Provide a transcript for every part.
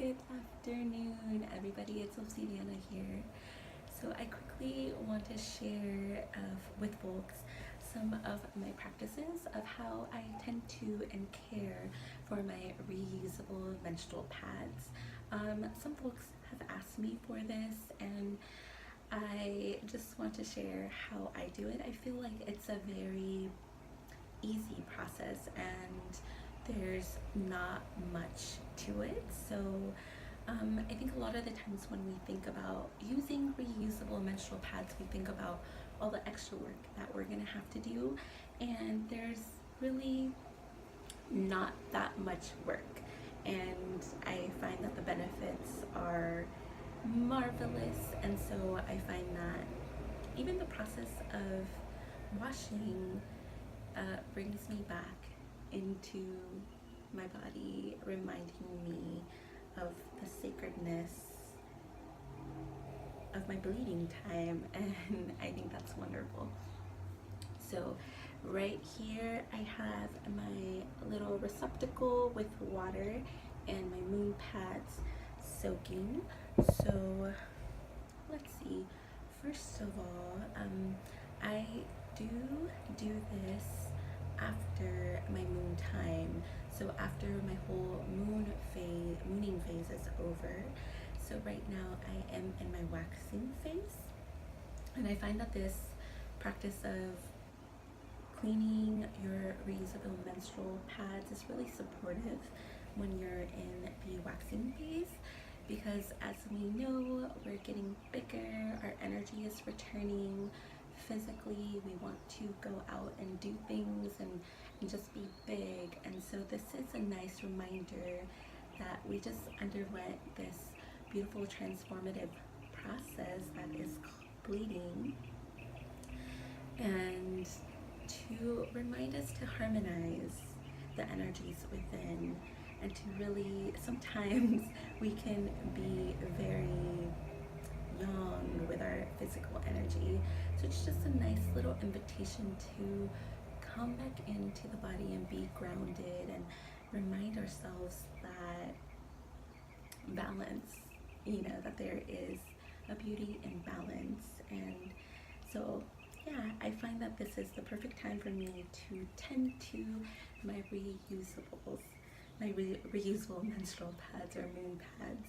Good afternoon, everybody. It's Obsidiana here. So I quickly want to share with folks some of my practices of how I tend to and care for my reusable menstrual pads. Some folks have asked me for this, and I just want to share how I do it. I feel like it's a very easy process and there's not much to it. So I think a lot of the times when we think about using reusable menstrual pads, we think about all the extra work that we're gonna have to do, and there's really not that much work. And I find that the benefits are marvelous, and so I find that even the process of washing brings me back into my body, reminding me of the sacredness of my bleeding time, and I think that's wonderful. So right here I have my little receptacle with water and my moon pads soaking. So let's see, first of all, I do this after my moon time, so after my whole mooning phase is over. So right now I am in my waxing phase, and I find that this practice of cleaning your reusable menstrual pads is really supportive when you're in the waxing phase, because as we know, we're getting bigger, our energy is returning physically, we want to go out and do things and just be big. And so this is a nice reminder that we just underwent this beautiful transformative process that is bleeding, and to remind us to harmonize the energies within, and to really, sometimes we can be very young with our physical energy. So it's just a nice little invitation to come back into the body and be grounded and remind ourselves that balance, that there is a beauty in balance. And so yeah, I find that this is the perfect time for me to tend to my reusable menstrual pads or moon pads.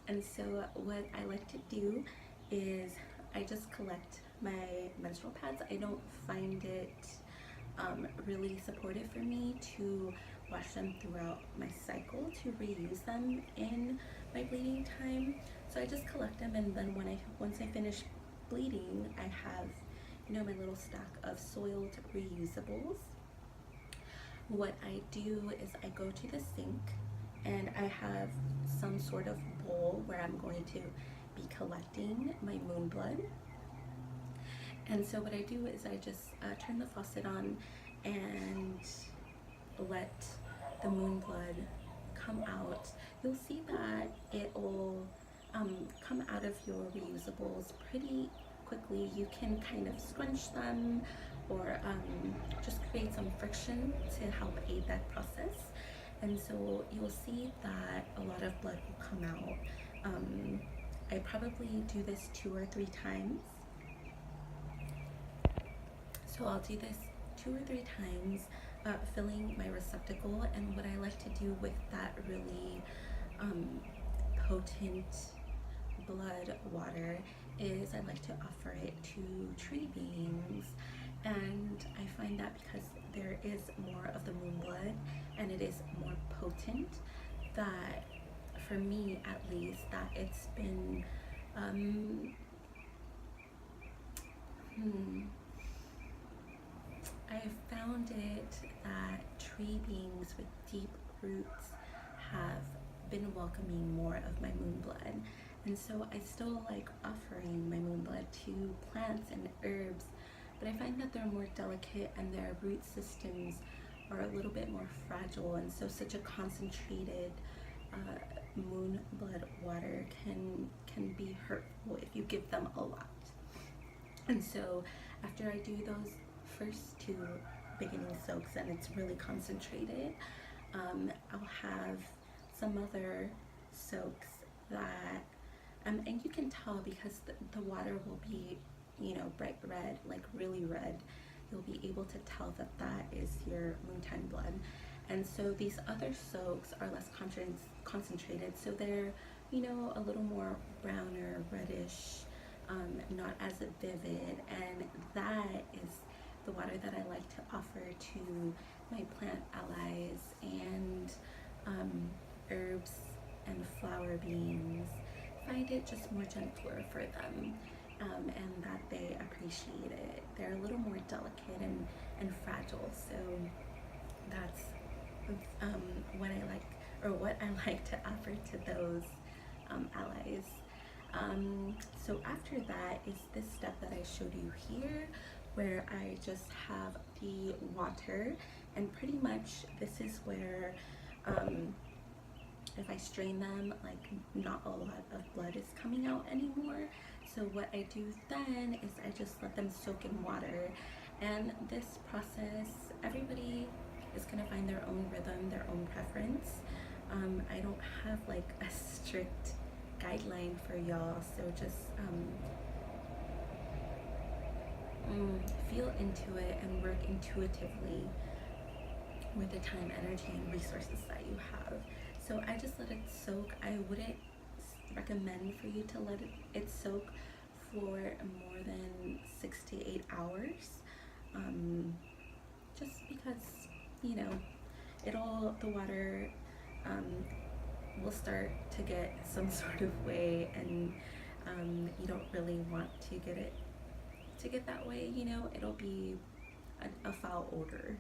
And so what I like to do is I just collect my menstrual pads. I don't find it really supportive for me to wash them throughout my cycle, to reuse them in my bleeding time. So I just collect them, and then once I finish bleeding, I have my little stack of soiled reusables. What I do is I go to the sink, and I have some sort of bowl where I'm going to be collecting my moon blood. And so what I do is I just turn the faucet on and let the moon blood come out. You'll see that it will come out of your reusables pretty quickly. You can kind of scrunch them or just create some friction to help aid that process. And so you'll see that a lot of blood will come out. I probably do this 2 or 3 times. So I'll do this 2 or 3 times, filling my receptacle. And what I like to do with that really potent blood water is I like to offer it to tree beings. And I find that because there is more of the moon blood and it is more potent, that for me at least, that it's been I have found it that tree beings with deep roots have been welcoming more of my moon blood. And so I still like offering my moon blood to plants and herbs, but I find that they're more delicate and their root systems are a little bit more fragile, and so such a concentrated moon blood water can be hurtful if you give them a lot. And so after I do those first 2 beginning soaks and it's really concentrated, I'll have some other soaks that, and you can tell because the water will be, you know, bright red, like really red. You'll be able to tell that that is your moontime blood. And so these other soaks are less concentrated, so they're, you know, a little more browner, reddish, not as vivid, and that is the water that I like to offer to my plant allies and herbs and flower beings. Find it just more gentler for them, and that they appreciate it. They're a little more delicate and fragile, so that's what I like, or what I like to offer to those allies. So after that is this step that I showed you here, where I just have the water, and pretty much this is where if I strain them, like not a lot of blood is coming out anymore. So what I do then is I just let them soak in water, and this process, everybody is gonna find their own rhythm, their own preference. I don't have like a strict guideline for y'all, so just feel into it and work intuitively with the time, energy, and resources that you have. So I just let it soak. I wouldn't recommend for you to let it soak for more than 6 to 8 hours, just because, you know, the water will start to get some sort of way, and you don't really want to get that way, you know. It'll be a foul odor.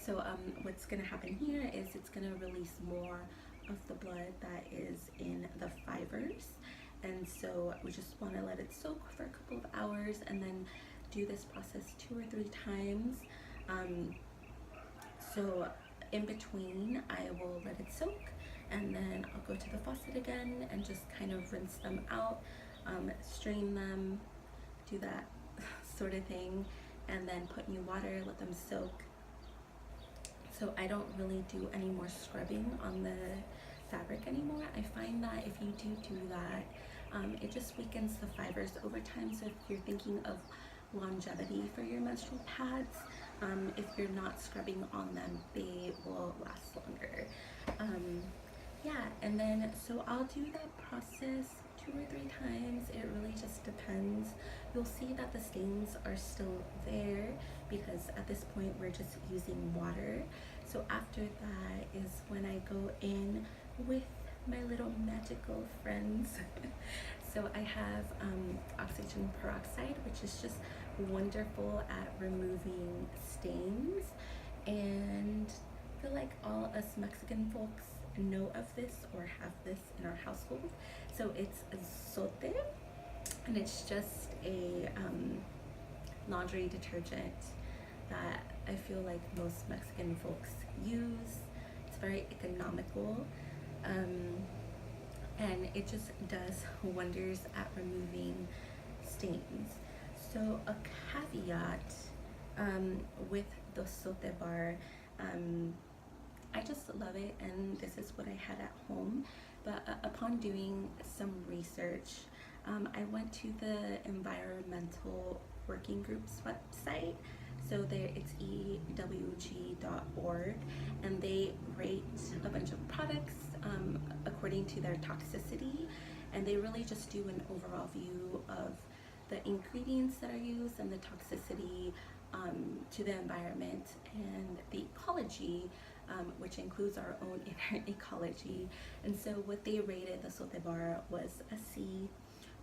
So what's gonna happen here is it's gonna release more of the blood that is in the fibers, and so we just want to let it soak for a couple of hours, and then do this process 2 or 3 times. So in between, I will let it soak, and then I'll go to the faucet again and just kind of rinse them out, strain them, do that sort of thing, and then put new water, let them soak. So I don't really do any more scrubbing on the fabric anymore. I find that if you do that, it just weakens the fibers over time. So if you're thinking of longevity for your menstrual pads, if you're not scrubbing on them, they will last longer. Yeah, and then so I'll do that process 2 or 3 times. It really just depends. You'll see that the stains are still there because at this point we're just using water. So after that is when I go in with my little magical friends. So I have oxygen peroxide, which is just wonderful at removing stains, and I feel like all us Mexican folks know of this or have this in our household. So it's zote, and it's just a laundry detergent that I feel like most Mexican folks use. It's very economical, and it just does wonders at removing stains. So a caveat with the zote bar, I just love it, and this is what I had at home. But upon doing some research, I went to the Environmental Working Group's website. So there, it's ewg.org, and they rate a bunch of products according to their toxicity, and they really just do an overall view of the ingredients that are used and the toxicity to the environment and the ecology, which includes our own inner ecology. And so what they rated the zote bar was a C,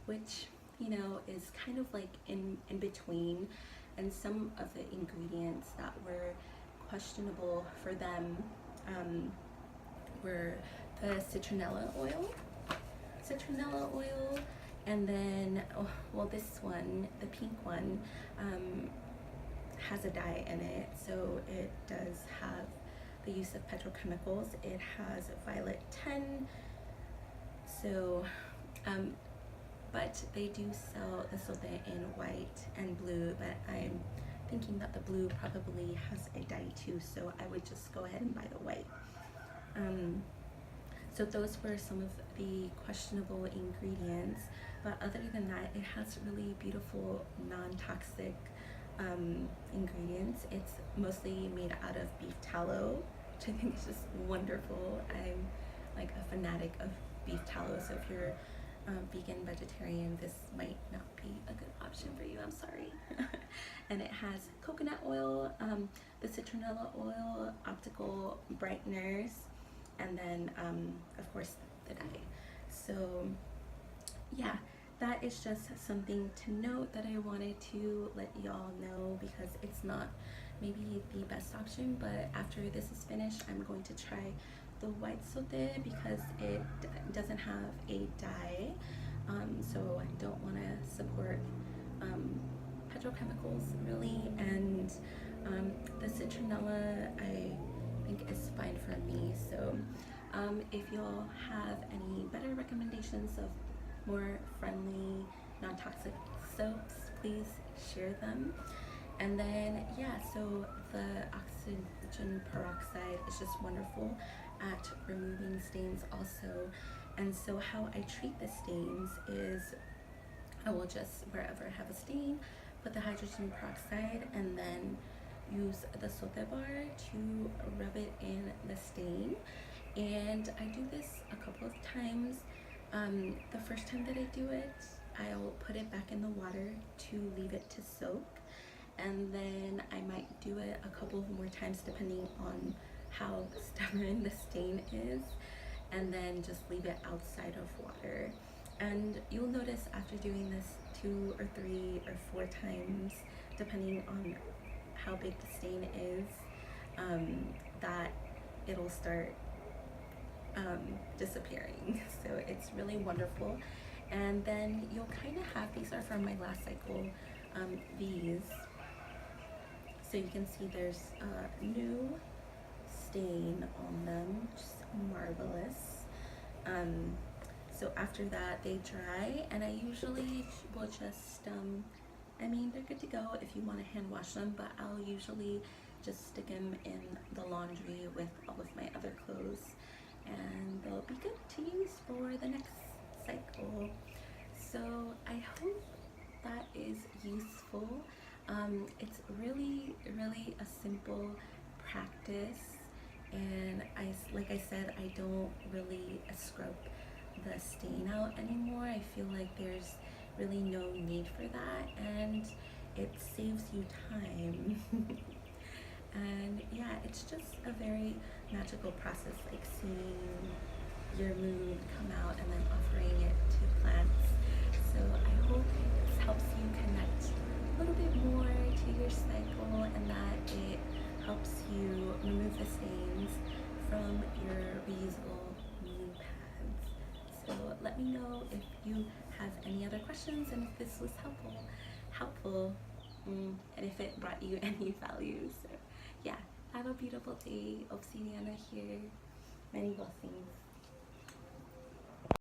which, you know, is kind of like in between. And some of the ingredients that were questionable for them were the citronella oil, and then, well, this one, the pink one, has a dye in it, so it does have the use of petrochemicals. It has violet 10, so but they do sell the zote in white and blue, but I'm thinking that the blue probably has a dye too, so I would just go ahead and buy the white. So those were some of the questionable ingredients, but other than that, it has really beautiful non-toxic ingredients. It's mostly made out of beef tallow, which I think is just wonderful. I'm like a fanatic of beef tallow, so if you're vegan, vegetarian, this might not be a good option for you. I'm sorry. And it has coconut oil, the citronella oil, optical brighteners, and then of course the dye. So yeah, that is just something to note that I wanted to let y'all know, because it's not maybe the best option, but after this is finished, I'm going to try the white sauté because it doesn't have a dye, so I don't want to support petrochemicals really, and the citronella I think is fine for me. So if y'all have any better recommendations of more friendly, non-toxic soaps, please share them. And then yeah, so the oxygen peroxide is just wonderful at removing stains also. And so how I treat the stains is I will just, wherever I have a stain, put the hydrogen peroxide and then use the sauté bar to rub it in the stain. And I do this a couple of times. The first time that I do it, I'll put it back in the water to leave it to soak. And then I might do it a couple of more times depending on how stubborn the stain is, and then just leave it outside of water. And you'll notice after doing this 2 or 3 or 4 times, depending on how big the stain is, that it'll start disappearing. So it's really wonderful. And then you'll kind of have, these are from my last cycle, these. So you can see there's a new stain on them, which is marvelous. So after that they dry, and I usually will just, I mean, they're good to go if you want to hand wash them, but I'll usually just stick them in the laundry with all of my other clothes, and they'll be good to use for the next cycle. So I hope that is useful. It's really, really a simple practice, and like I said, I don't really scrub the stain out anymore. I feel like there's really no need for that, and it saves you time. And yeah, it's just a very magical process, like seeing your mood come out and then offering it to plants. So I hope this helps you connect a little bit more to your cycle, and that it helps you remove the stains from your reusable moon pads. So let me know if you have any other questions, and if this was helpful, and if it brought you any value. So yeah, have a beautiful day. Obsidiana here. Many blessings.